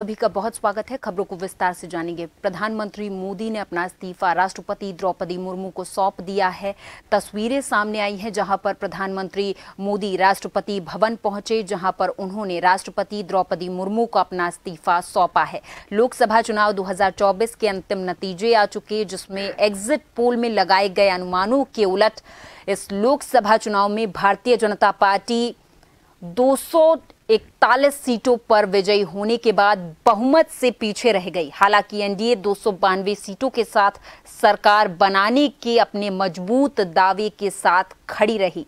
सभी का बहुत स्वागत है। खबरों को विस्तार से जानेंगे। प्रधानमंत्री मोदी ने अपना इस्तीफा राष्ट्रपति द्रौपदी मुर्मू को सौंप दिया है। तस्वीरें सामने आई हैं जहां पर प्रधानमंत्री मोदी राष्ट्रपति भवन पहुंचे, जहां पर उन्होंने राष्ट्रपति द्रौपदी मुर्मू को अपना इस्तीफा सौंपा है। लोकसभा चुनाव 2024 के अंतिम नतीजे आ चुके, जिसमें एग्जिट पोल में लगाए गए अनुमानों के उलट इस लोकसभा चुनाव में भारतीय जनता पार्टी 241 सीटों पर विजयी होने के बाद बहुमत से पीछे रह गई। हालांकि एनडीए 292 सीटों के साथ सरकार बनाने के अपने मजबूत दावे के साथ खड़ी रही।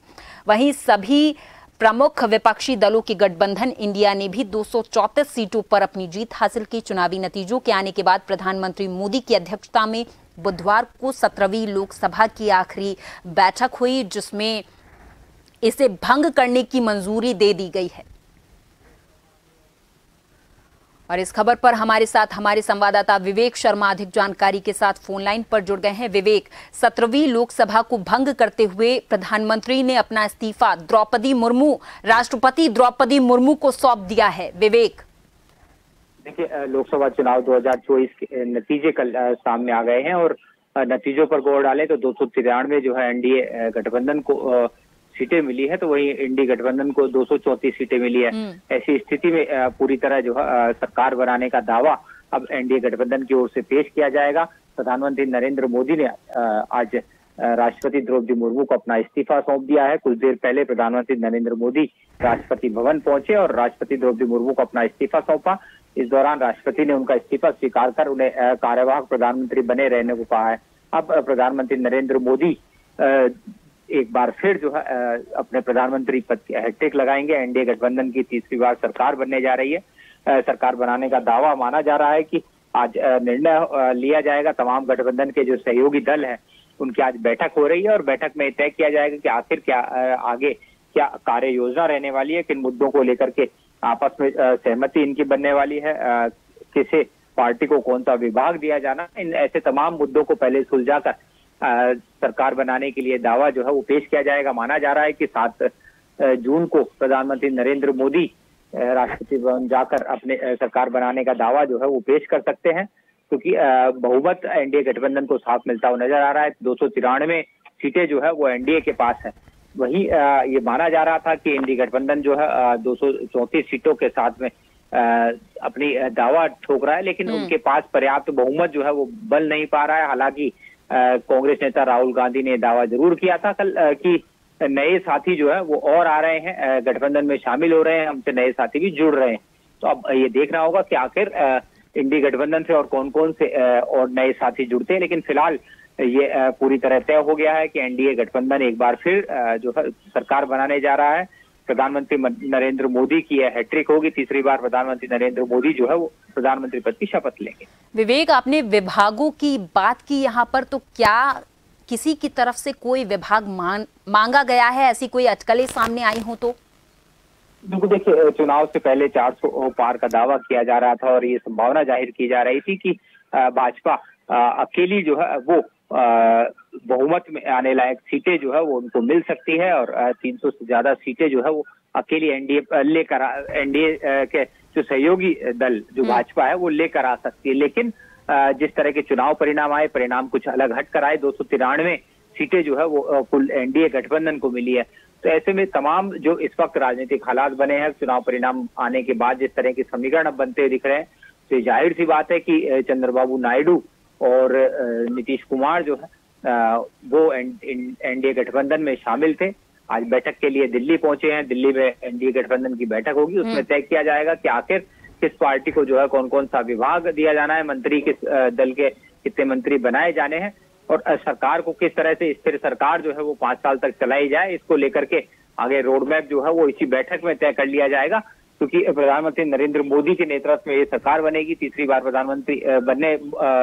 वहीं सभी प्रमुख विपक्षी दलों के गठबंधन इंडिया ने भी 234 सीटों पर अपनी जीत हासिल की। चुनावी नतीजों के आने के बाद प्रधानमंत्री मोदी की अध्यक्षता में बुधवार को 17वीं लोकसभा की आखिरी बैठक हुई, जिसमें इसे भंग करने की मंजूरी दे दी गई है। और इस खबर पर हमारे साथ हमारे संवाददाता विवेक शर्मा अधिक जानकारी के साथ फोन लाइन पर जुड़ गए हैं। विवेक, 17वीं लोकसभा को भंग करते हुए प्रधानमंत्री ने अपना इस्तीफा राष्ट्रपति द्रौपदी मुर्मू को सौंप दिया है। विवेक, देखिए, लोकसभा चुनाव 2024 के नतीजे कल सामने आ गए हैं और नतीजों पर गौर डालें तो 293 जो है एनडीए गठबंधन को सीटें मिली है, तो वही इंडी गठबंधन को 234 सीटें मिली है। ऐसी स्थिति में पूरी तरह जो है सरकार बनाने का दावा अब एनडीए गठबंधन की ओर से पेश किया जाएगा। प्रधानमंत्री नरेंद्र मोदी ने आज राष्ट्रपति द्रौपदी मुर्मू को अपना इस्तीफा सौंप दिया है। कुछ देर पहले प्रधानमंत्री नरेंद्र मोदी राष्ट्रपति भवन पहुंचे और राष्ट्रपति द्रौपदी मुर्मू को अपना इस्तीफा सौंपा। इस दौरान राष्ट्रपति ने उनका इस्तीफा स्वीकार कर उन्हें कार्यवाहक प्रधानमंत्री बने रहने को कहा है। अब प्रधानमंत्री नरेंद्र मोदी एक बार फिर जो है अपने प्रधानमंत्री पद की हैट्रिक लगाएंगे। एनडीए गठबंधन की तीसरी बार सरकार बनने जा रही है। सरकार बनाने का दावा माना जा रहा है कि आज निर्णय लिया जाएगा। तमाम गठबंधन के जो सहयोगी दल हैं उनकी आज बैठक हो रही है और बैठक में तय किया जाएगा कि आखिर क्या आगे क्या कार्य योजना रहने वाली है, किन मुद्दों को लेकर के आपस में सहमति इनकी बनने वाली है, किसे पार्टी को कौन सा विभाग दिया जाना। इन ऐसे तमाम मुद्दों को पहले सुलझाकर सरकार बनाने के लिए दावा जो है वो पेश किया जाएगा। माना जा रहा है कि 7 जून को प्रधानमंत्री नरेंद्र मोदी राष्ट्रपति भवन जाकर अपने सरकार बनाने का दावा जो है वो पेश कर सकते हैं, क्योंकि बहुमत एनडीए गठबंधन को साफ मिलता हुआ नजर आ रहा है। 293 सीटें जो है वो एनडीए के पास है। वही ये माना जा रहा था कि एनडीए गठबंधन जो है 234 सीटों के साथ में अपनी दावा ठोक रहा है, लेकिन उनके पास पर्याप्त बहुमत जो है वो बल नहीं पा रहा है। हालांकि कांग्रेस नेता राहुल गांधी ने दावा जरूर किया था कल कि नए साथी जो है वो और आ रहे हैं, गठबंधन में शामिल हो रहे हैं, हमसे नए साथी भी जुड़ रहे हैं। तो अब ये देखना होगा कि आखिर इंडी गठबंधन से और कौन कौन से और नए साथी जुड़ते हैं। लेकिन फिलहाल ये पूरी तरह तय हो गया है कि एनडीए गठबंधन एक बार फिर जो है सरकार बनाने जा रहा है। प्रधानमंत्री नरेंद्र मोदी की यह हैट्रिक होगी। तीसरी बार प्रधानमंत्री नरेंद्र मोदी जो है वो प्रधानमंत्री पद की शपथ लेंगे। विवेक, आपने विभागों की बात की यहाँ पर, तो क्या किसी की तरफ से कोई विभाग मांगा गया है? ऐसी कोई अटकलें सामने आई हो तो? बिल्कुल, देखिए, चुनाव से पहले 400 पार का दावा किया जा रहा था और ये संभावना जाहिर की जा रही थी कि भाजपा अकेली जो है वो बहुमत में आने लायक सीटें जो है वो उनको मिल सकती है और 300 से ज्यादा सीटें जो है वो अकेली एनडीए के जो सहयोगी दल जो भाजपा है वो लेकर आ सकती है। लेकिन जिस तरह के चुनाव परिणाम आए, परिणाम कुछ अलग हट कर आए। 293 सीटें जो है वो कुल एनडीए गठबंधन को मिली है। तो ऐसे में तमाम जो इस वक्त राजनीतिक हालात बने हैं, चुनाव परिणाम आने के बाद जिस तरह के समीकरण अब बनते दिख रहे हैं, तो जाहिर सी बात है कि चंद्रबाबू नायडू और नीतीश कुमार जो है वो एनडीए गठबंधन में शामिल थे। आज बैठक के लिए दिल्ली पहुंचे हैं। दिल्ली में एनडीए गठबंधन की बैठक होगी, उसमें तय किया जाएगा कि आखिर किस पार्टी को जो है कौन कौन सा विभाग दिया जाना है, मंत्री किस दल के कितने मंत्री बनाए जाने हैं और सरकार को किस तरह से स्थिर सरकार जो है वो 5 साल तक चलाई जाए। इसको लेकर के आगे रोड मैप जो है वो इसी बैठक में तय कर लिया जाएगा, क्योंकि प्रधानमंत्री नरेंद्र मोदी के नेतृत्व में ये सरकार बनेगी। तीसरी बार प्रधानमंत्री बनने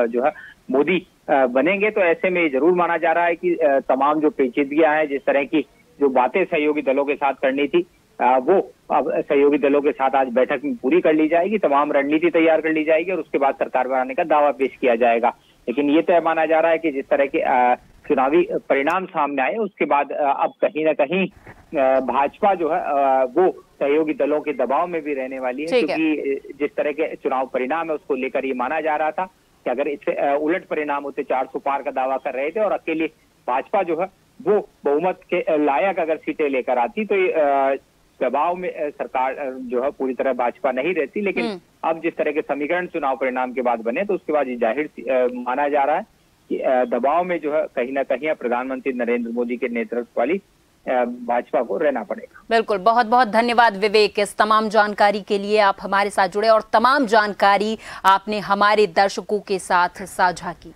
जो है मोदी बनेंगे। तो ऐसे में जरूर माना जा रहा है कि तमाम जो पेचीदगियां हैं, जिस तरह की जो बातें सहयोगी दलों के साथ करनी थी, वो अब सहयोगी दलों के साथ आज बैठक में पूरी कर ली जाएगी। तमाम रणनीति तैयार कर ली जाएगी और उसके बाद सरकार बनाने का दावा पेश किया जाएगा। लेकिन ये तय माना जा रहा है कि जिस तरह के चुनावी परिणाम सामने आए उसके बाद अब कहीं ना कहीं भाजपा जो है वो सहयोगी दलों के दबाव में भी रहने वाली है, क्योंकि जिस तरह के चुनाव परिणाम है उसको लेकर ये माना जा रहा था कि अगर इससे उलट परिणाम होते, 400 पार का दावा कर रहे थे और अकेले भाजपा जो है वो बहुमत के लायक अगर सीटें लेकर आती तो दबाव में सरकार जो है पूरी तरह भाजपा नहीं रहती। लेकिन अब जिस तरह के समीकरण चुनाव परिणाम के बाद बने तो उसके बाद ये जाहिर माना जा रहा है कि दबाव में जो है कहीं ना कहीं प्रधानमंत्री नरेंद्र मोदी के नेतृत्व वाली भाजपा को रहना पड़ेगा। बिल्कुल, बहुत बहुत धन्यवाद विवेक इस तमाम जानकारी के लिए। आप हमारे साथ जुड़े और तमाम जानकारी आपने हमारे दर्शकों के साथ साझा की।